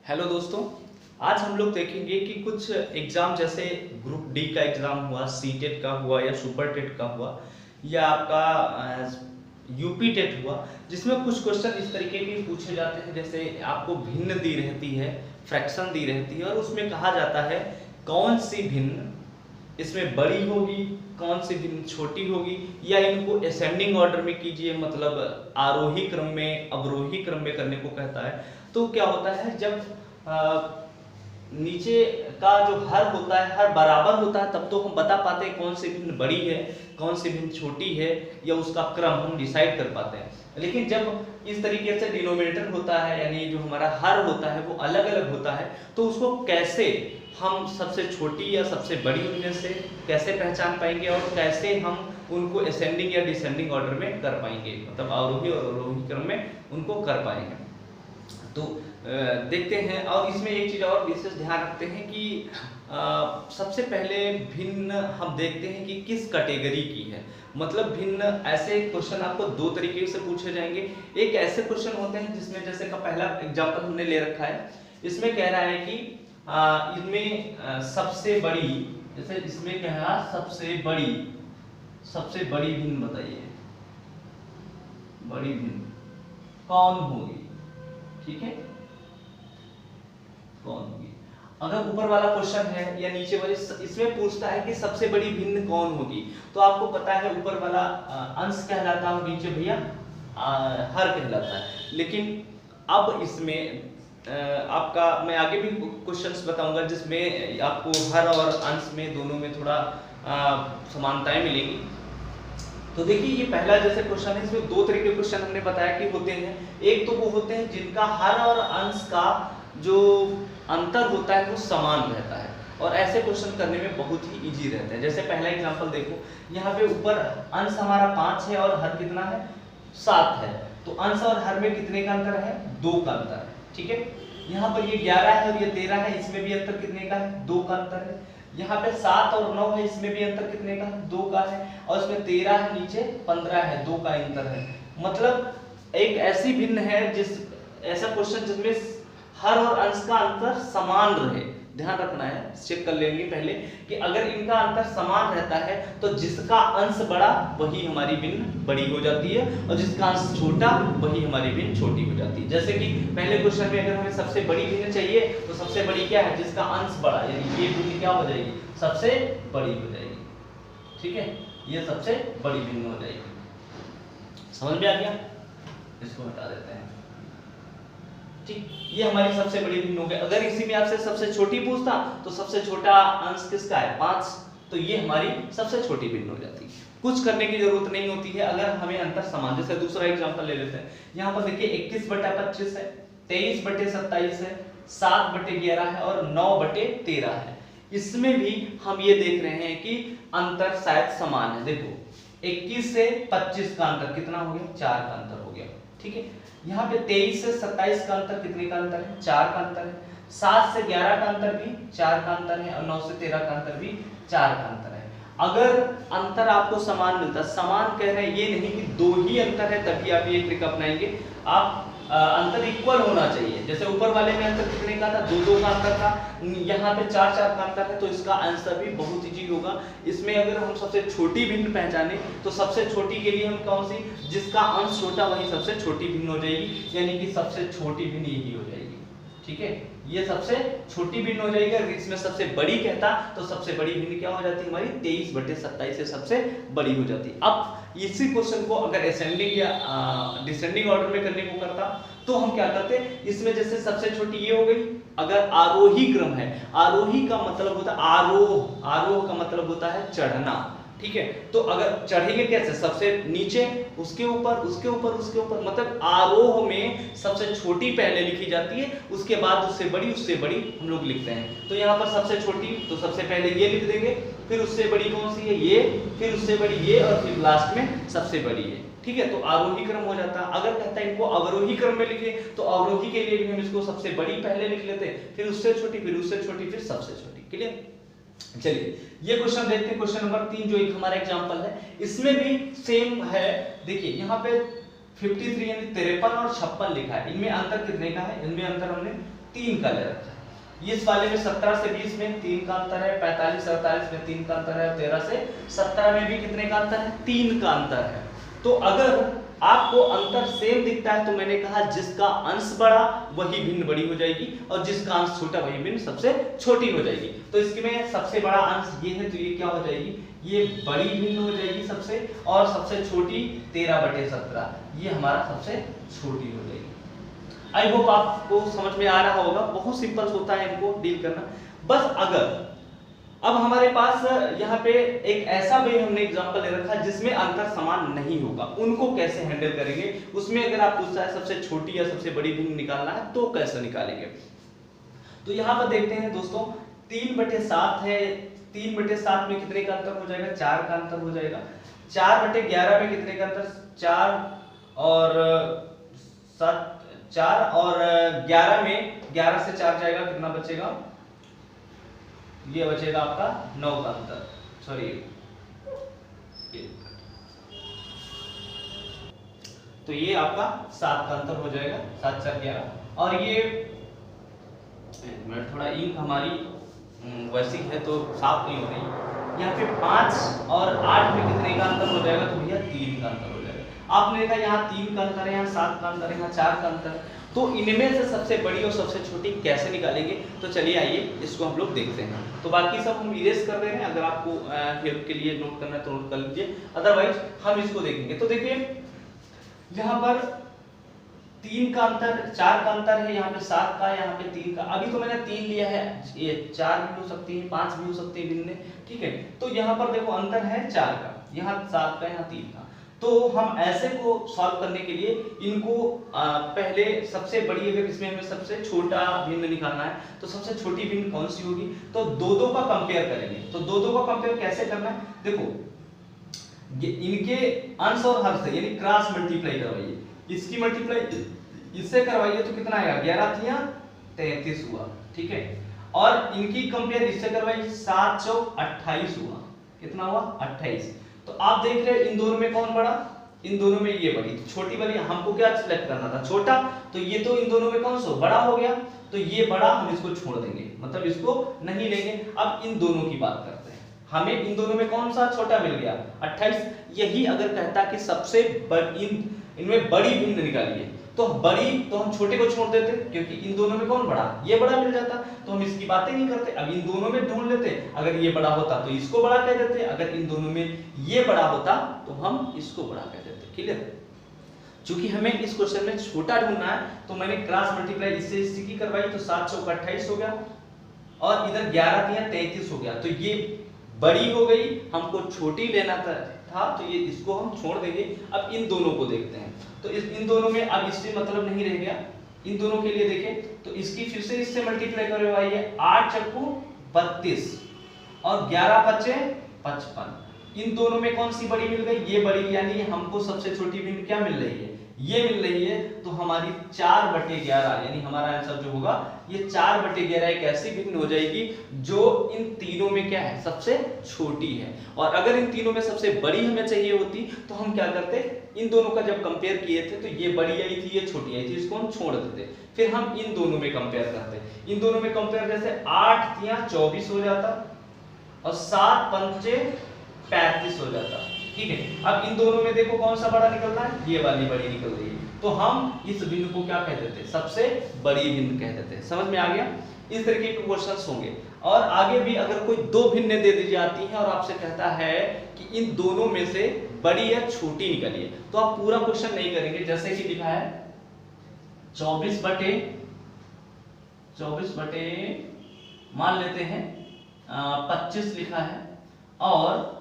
Hello दोस्तों, आज हम लोग देखेंगे कि कुछ एग्ज़ाम जैसे ग्रुप डी का एग्ज़ाम हुआ, सी टेट का हुआ या सुपर टेट का हुआ या आपका यूपी टेट हुआ, जिसमें कुछ क्वेश्चन इस तरीके के पूछे जाते हैं। जैसे आपको भिन्न दी रहती है, फ्रैक्शन दी रहती है और उसमें कहा जाता है कौन सी भिन्न इसमें बड़ी होगी, कौन सी भिन्न छोटी होगी, या इनको असेंडिंग ऑर्डर में कीजिए, मतलब आरोही क्रम में अवरोही क्रम में करने को कहता है। तो क्या होता है, जब नीचे का जो हर होता है, हर बराबर होता है, तब तो हम बता पाते हैं कौन सी भिन्न बड़ी है, कौन सी भिन्न छोटी है, या उसका क्रम हम डिसाइड कर पाते हैं। लेकिन जब इस तरीके से डिनोमिनेटर होता है, यानी जो हमारा हर होता है वो अलग अलग होता है, तो उसको कैसे हम सबसे छोटी या सबसे बड़ी उनमें से कैसे पहचान पाएंगे और कैसे हम उनको असेंडिंग या डिसेंडिंग ऑर्डर में कर पाएंगे, मतलब आरोही और अवरोही क्रम में उनको कर पाएंगे। तो देखते हैं। और इसमें एक चीज़ और विशेष ध्यान रखते हैं कि सबसे पहले भिन्न हम देखते हैं कि किस कैटेगरी की है। मतलब भिन्न ऐसे क्वेश्चन आपको दो तरीके से पूछे जाएंगे। एक ऐसे क्वेश्चन होते हैं जिसमें जैसे का पहला एग्जांपल हमने ले रखा है, इसमें कह रहा है कि इनमें सबसे बड़ी, जैसे इसमें कह रहा सबसे बड़ी भिन्न बताइए, बड़ी भिन्न कौन होगी, ठीक है, कौन होगी। अगर ऊपर वाला क्वेश्चन है या नीचे वाले इसमें पूछता है कि सबसे बड़ी भिन्न कौन होगी, तो आपको पता है ऊपर वाला अंश कहलाता है और नीचे भैया हर कहलाता है। लेकिन अब इसमें आपका मैं आगे भी क्वेश्चंस बताऊंगा जिसमें आपको हर और अंश में दोनों में थोड़ा समानताएं मिलेंगी। तो देखिए, ये पहला जैसे क्वेश्चन है, इसमें दो तरीके के क्वेश्चन हमने बताया कि होते हैं। एक तो वो होते हैं जिनका हर और अंश का जो अंतर होता है वो समान रहता है, और ऐसे क्वेश्चन करने में बहुत ही इजी रहते हैं। जैसे पहला एग्जांपल देखो, यहाँ पे ऊपर अंश हमारा 5 है और हर कितना है 7 है, तो अंश और हर में कितने का अंतर है, 2 का अंतर है, ठीक है। यहाँ पर ये 11 है और ये 13 है, इसमें भी अंतर कितने का है, 2 का अंतर है। यहाँ पे 7 और 9 है, इसमें भी अंतर कितने का है, 2 का है, और इसमें 13 है, नीचे 15 है, 2 का अंतर है। मतलब एक ऐसी भिन्न है ऐसा क्वेश्चन जिसमें हर और अंश का अंतर समान रहे। ध्यान रखना है, चेक कर लेंगे पहले कि अगर इनका अंतर समान रहता है तो जिसका अंश बड़ा वही हमारी भिन्न बड़ी हो जाती है, और जिसका अंश छोटा वही हमारी भिन्न छोटी हो जाती है। जैसे कि पहले क्वेश्चन में अगर हमें सबसे बड़ी भिन्न चाहिए तो सबसे बड़ी क्या है, जिसका अंश बड़ा, यानी ये भिन्न क्या हो जाएगी, सबसे बड़ी हो जाएगी, ठीक है, ये सबसे बड़ी भिन्न हो जाएगी। समझ में आ गया? इसको हटा देते हैं, ठीक। ये हमारी सबसे बड़ी भिन्न हो गई। अगर इसी में आपसे सबसे छोटी पूछता तो सबसे छोटा अंश किसका है, 5, तो ये हमारी सबसे छोटी भिन्न हो जाती। कुछ करने की जरूरत नहीं होती है अगर हमें अंतर समान। जैसे दूसरा एग्जांपल ले लेते हैं, यहाँ पर देखिए 21/25 है, 23/27 है, 7/11 है और 9/13 है। इसमें भी हम ये देख रहे हैं कि अंतर शायद समान है। देखो 21 से 25 का अंतर कितना हो गया, 4 का अंतर हो गया, ठीक है। यहाँ पे 23 से 27 का अंतर कितने का अंतर है, 4 का अंतर है। 7 से 11 का अंतर भी 4 का अंतर है, और 9 से 13 का अंतर भी 4 का अंतर है। अगर अंतर आपको समान मिलता, समान कह रहे हैं ये नहीं कि 2 ही अंतर है तभी आप ये ट्रिक अपनाएंगे। आप अंतर इक्वल होना चाहिए। जैसे ऊपर वाले में अंतर कितने का था, 2-2 का अंतर था, यहाँ पे 4-4 का अंतर है, तो इसका आंसर भी बहुत इजी होगा। इसमें अगर हम सबसे छोटी भिन्न पहचाने तो सबसे छोटी के लिए हम कौन सी, जिसका अंश छोटा वही सबसे छोटी भिन्न हो जाएगी, यानी कि सबसे छोटी भिन्न यही हो जाएगी, ठीक है। ये सबसे छोटी भिन्न हो जाएगी। अगर इसमें सबसे बड़ी कहता तो सबसे बड़ी भिन्न क्या हो जाती, हमारी 23/27 से सबसे बड़ी हो जाती। अब इसी क्वेश्चन को अगर असेंडिंग या डिसेंडिंग ऑर्डर में करने को करता तो हम क्या करते, इसमें जैसे सबसे छोटी ये हो गई। अगर आरोही क्रम है, आरोही का मतलब होता है आरोह का मतलब होता है चढ़ना, ठीक है। तो अगर चढ़ेंगे कैसे, सबसे नीचे, उसके ऊपर, उसके ऊपर, उसके ऊपर, मतलब आरोह में सबसे छोटी पहले लिखी जाती है, उसके बाद उससे बड़ी हम लोग लिखते हैं। तो यहाँ पर सबसे छोटी तो सबसे पहले ये लिख देंगे, फिर उससे बड़ी कौन सी है ये, फिर उससे बड़ी ये, और फिर लास्ट में सबसे बड़ी है, ठीक है। तो आरोही क्रम हो जाता है। अगर कहता है इनको अवरोही क्रम में लिखे तो अवरोही के लिए भी हम इसको सबसे बड़ी पहले लिख लेते हैं, फिर उससे छोटी, फिर उससे छोटी, फिर सबसे छोटी। क्लियर? चलिए ये क्वेश्चन देखते हैं, क्वेश्चन नंबर 3 जो एक हमारा एग्जांपल है, इसमें भी सेम है। देखिए यहाँ पे 53 यानी 53 और 56 लिखा है, इनमें अंतर कितने का है, इनमें अंतर हमने 3 का ले रखा है। इस वाले में 17 से 20 में 3 का अंतर है, 45 से 48 में 3 का अंतर है, 13 से 17 में भी कितने का अंतर है? 3 का अंतर है। तो अगर आपको अंतर सेम दिखता है तो मैंने कहा जिसका अंश बड़ा वही भिन्न बड़ी हो जाएगी और जिसका अंश छोटा वही भिन्न सबसे छोटी हो जाएगी। तो इसमें सबसे बड़ा अंश ये है तो ये क्या हो जाएगी? ये बड़ी भिन्न हो जाएगी सबसे, और सबसे छोटी 13/17 ये हमारा सबसे छोटी हो जाएगी। आई होप आपको समझ में आ रहा होगा, बहुत सिंपल होता है इनको डील करना। बस अगर अब हमारे पास यहाँ पे एक ऐसा भी हमने एग्जांपल ले रखा है जिसमें अंतर समान नहीं होगा, उनको कैसे हैंडल करेंगे? उसमें अगर आप पूछता है सबसे छोटी या सबसे बड़ी भिन्न निकालना है तो कैसे निकालेंगे? तो यहाँ पर देखते हैं दोस्तों 3/7 है, 3/7 में कितने का अंतर हो जाएगा? 4 का अंतर हो जाएगा। 4/11 में कितने का अंतर? 4 और 11 में 11 से 4 जाएगा, कितना बचेगा? ये बचेगा आपका 9 का अंतर, सॉरी तो ये आपका 7 का अंतर हो जाएगा, 7 4 11। और ये थोड़ा इंक हमारी वैसी है तो साफ नहीं हो रही। यहाँ पे 5 और 8 में कितने का अंतर हो जाएगा? तो भैया 3 का अंतर हो जाएगा। आपने देखा यहाँ 3 का अंतर है, यहाँ 7 का अंतर है, यहाँ 4 का अंतर है। तो इनमें से सबसे बड़ी और सबसे छोटी कैसे निकालेंगे? तो चलिए आइए इसको हम लोग देखते हैं। तो बाकी सब हम इरेज कर रहे हैं, अगर आपको हेल्प के लिए नोट करना है तो नोट कर लीजिए, अदरवाइज हम इसको देखेंगे। तो देखिए यहाँ पर 3 का अंतर, 4 का अंतर है, यहाँ पे 7 का, यहाँ पे 3 का। अभी तो मैंने 3 लिया है, ये 4 भी हो सकती है, 5 भी हो सकती है भिन्न, ठीक है। तो यहाँ पर देखो अंतर है 4 का, यहाँ 7 का, यहाँ 3 का। तो हम ऐसे को सॉल्व करने के लिए इनको पहले सबसे बड़ी, अगर इसमें हमें सबसे छोटा भिन्न निकालना है तो सबसे छोटी भिन्न कौन सी होगी? तो दो का कंपेयर करेंगे। तो दो का कंपेयर कैसे करना है? देखो इनके अंश और हर से यानी क्रॉस मल्टीप्लाई करवाइए, इसकी मल्टीप्लाई इससे करवाइए तो कितना आएगा? 11 तिया 33 हुआ, ठीक है। और इनकी कंपेयर इससे करवाइए, 7 चौक 28 हुआ, कितना हुआ? 28। तो आप देख रहे हैं इन दोनों में कौन बड़ा? इन दोनों में ये बड़ी। तो छोटी वाली हमको क्या सिलेक्ट करना था? छोटा। तो ये तो इन दोनों में कौन सा बड़ा हो गया, तो ये बड़ा हम इसको छोड़ देंगे, मतलब इसको नहीं लेंगे। अब इन दोनों की बात करते हैं, हमें इन दोनों में कौन सा छोटा मिल गया? 28। यही अगर कहता कि सबसे इनमें बड़ी भिन्न निकालिए तो बड़ी, तो हम छोटे को छोड़ देते क्योंकि इन दोनों में कौन बड़ा? ये बड़ा मिल जाता, तो हम इसकी बातें नहीं करते। अब इन दोनों में ढूंढ लेते, अगर ये बड़ा होता तो इसको बड़ा कह देते, अगर इन दोनों में ये बड़ा होता तो हम इसको बड़ा कह देते। क्लियर? चूंकि हमें इस क्वेश्चन में छोटा ढूंढना है तो मैंने क्रॉस मल्टीप्लाई इससे इसकी करवाई, तो 7 चौक 28 हो गया और इधर 11 तिया 33 हो गया। तो ये बड़ी हो गई, हमको छोटी लेना था तो ये इसको हम छोड़ देंगे। अब इन दोनों को देखते हैं, तो इन दोनों में अब इससे मतलब नहीं रह गया। इन दोनों के लिए देखें तो इसकी फिर से इससे मल्टीप्लाई करवाइए, 8 चक्कू 32 और 11 पच्चे 55। इन दोनों में कौन सी बड़ी मिल गई? ये बड़ी, यानी हमको सबसे छोटी भिन्न क्या मिल रही है? ये मिल रही है। तो हमारी 4/11 यानी हमारा आंसर जो होगा ये 4/11 एक ऐसी भिन्न हो जाएगी जो इन तीनों में क्या है? सबसे छोटी है। और अगर इन तीनों में सबसे बड़ी हमें चाहिए होती तो हम क्या करते? इन दोनों का जब कंपेयर किए थे तो ये बड़ी आई थी, ये छोटी आई थी, इसको हम छोड़ देते, फिर हम इन दोनों में कंपेयर करते। इन दोनों में कंपेयर जैसे 8 तिया 24 हो जाता और 7 पंचे 35 हो जाता, ठीक है। अब इन दोनों में देखो कौन सा बड़ा निकल रहा है? ये वाली बड़ी निकल रही है, तो हम इस भिन्न को क्या कह देते? सबसे बड़ी भिन्न कह देते। समझ में आ गया? इस तरीके के क्वेश्चंस होंगे। और आगे भी अगर कोई दो भिन्न दे दी जाती हैं और आपसे कहता है कि इन दोनों में से बड़ी या छोटी निकालिए, तो आप पूरा क्वेश्चन नहीं करेंगे। जैसे कि लिखा है 24 बटे मान लेते हैं 25 लिखा है और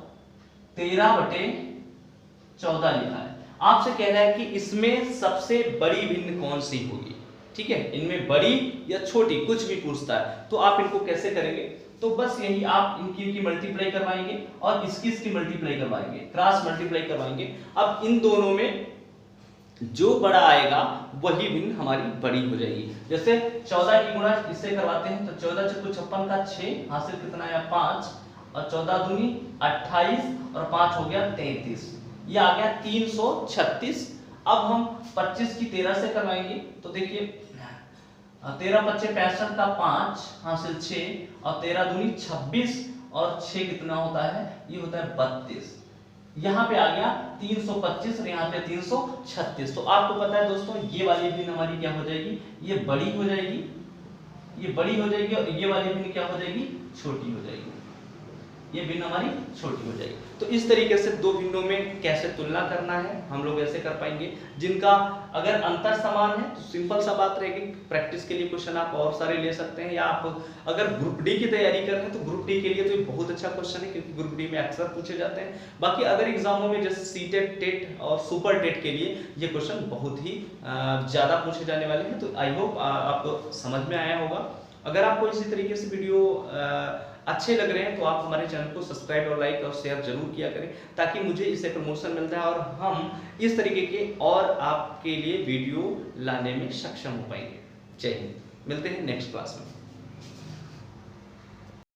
13/14 लिखा है। आपसे कह रहा है कि इसमें सबसे बड़ी भिन्न कौन सी होगी, ठीक है। इनमें बड़ी या छोटी कुछ भी पूछता है तो आप इनको कैसे करेंगे? तो बस यही आप इनकी मल्टीप्लाई करवाएंगे और इसकी मल्टीप्लाई करवाएंगे, क्रॉस मल्टीप्लाई करवाएंगे। अब इन दोनों में जो बड़ा आएगा वही भिन्न हमारी बड़ी हो जाएगी। जैसे 14 की गुणा इससे करवाते हैं तो 14 चक्कू 56 का 6 हासिल कितना आया 5 और 14 दूनी 28 और 5 हो गया 33, ये आ गया 336। अब हम 25 की 13 से करवाएंगे तो देखिए 13 पच्चे 65 का 5 हासिल 6 और 13 दूनी 26 और 6 कितना होता है, ये होता है 32। यहाँ पे आ गया 325 और यहाँ पे 336। तो आपको पता है दोस्तों ये वाली भिन्न हमारी क्या हो जाएगी, ये बड़ी हो जाएगी, ये बड़ी हो जाएगी और ये वाली भिन्न क्या हो जाएगी, छोटी हो जाएगी, ये भिन्न हमारी छोटी हो जाएगी। तो इस तरीके से दो भिन्नों में कैसे तुलना करना है हम लोग ऐसे कर पाएंगे। जिनका अगर अंतर समान है तो सिंपल सा बात रहेगी, प्रैक्टिस के लिए क्वेश्चन आप और सारे ले सकते हैं, या आप अगर ग्रुप डी की तैयारी कर रहे हैं तो ग्रुप डी के लिए तो ये बहुत अच्छा क्वेश्चन है, क्योंकि ग्रुप डी में अक्सर पूछे जाते हैं। बाकी अदर एग्जामों में जैसे सीटेट, टेट और सुपर टेट के लिए ये क्वेश्चन बहुत ही ज्यादा पूछे जाने वाले हैं। तो आई होप आपको समझ में आया होगा। अगर आपको इसी तरीके से वीडियो अच्छे लग रहे हैं तो आप हमारे चैनल को सब्सक्राइब और लाइक और शेयर जरूर किया करें, ताकि मुझे इससे प्रमोशन मिलता है और हम इस तरीके के और आपके लिए वीडियो लाने में सक्षम हो पाएंगे। जय हिंद, मिलते हैं नेक्स्ट क्लास में।